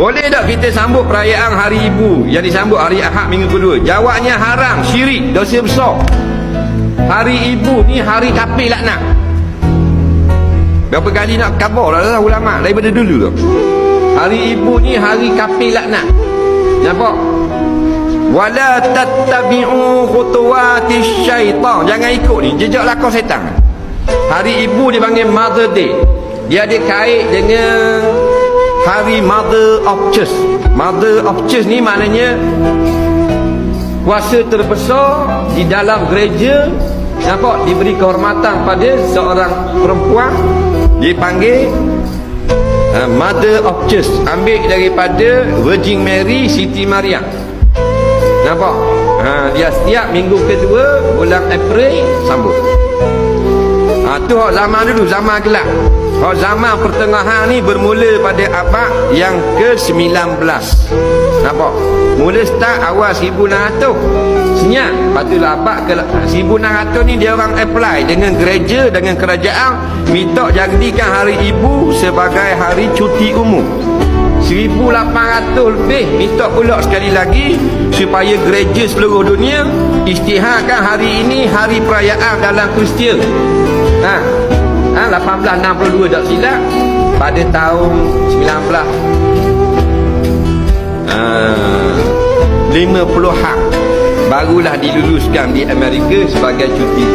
Boleh tak kita sambut perayaan Hari Ibu yang disambut hari Ahad minggu kedua? Jawabnya haram, syirik, dosa besar. Hari Ibu ni hari kafir laknat. Berapa kali nak khabar lah ulama daripada dulu tu. Hari Ibu ni hari kafir laknat. Nampak? Wala tattabi'u khutuwatis syaitan. Jangan ikut ni jejak lakon setan. Hari Ibu dipanggil Mother Day. Dia ada kait dengan Hari Mother of Church. Mother of Church ni maknanya kuasa terbesar di dalam gereja. Nampak? Diberi kehormatan pada seorang perempuan, dipanggil Mother of Church. Ambil daripada Virgin Mary Siti Maria. Nampak? Dia setiap minggu kedua bulan April sambut. Tu zaman dulu, zaman gelap. Zaman pertengahan ni bermula pada abad yang ke-19. Nampak? Mula start awal 1600. Senyap. Lepas tu lah abad ke-1600 ni dia orang apply dengan gereja, dengan kerajaan, minta jadikan Hari Ibu sebagai hari cuti umum. 1800 lebih minta pula sekali lagi supaya gereja seluruh dunia isytiharkan hari ini hari perayaan dalam Kristian. 1862 tak silap, pada tahun 1950 barulah diluluskan di Amerika sebagai cuti.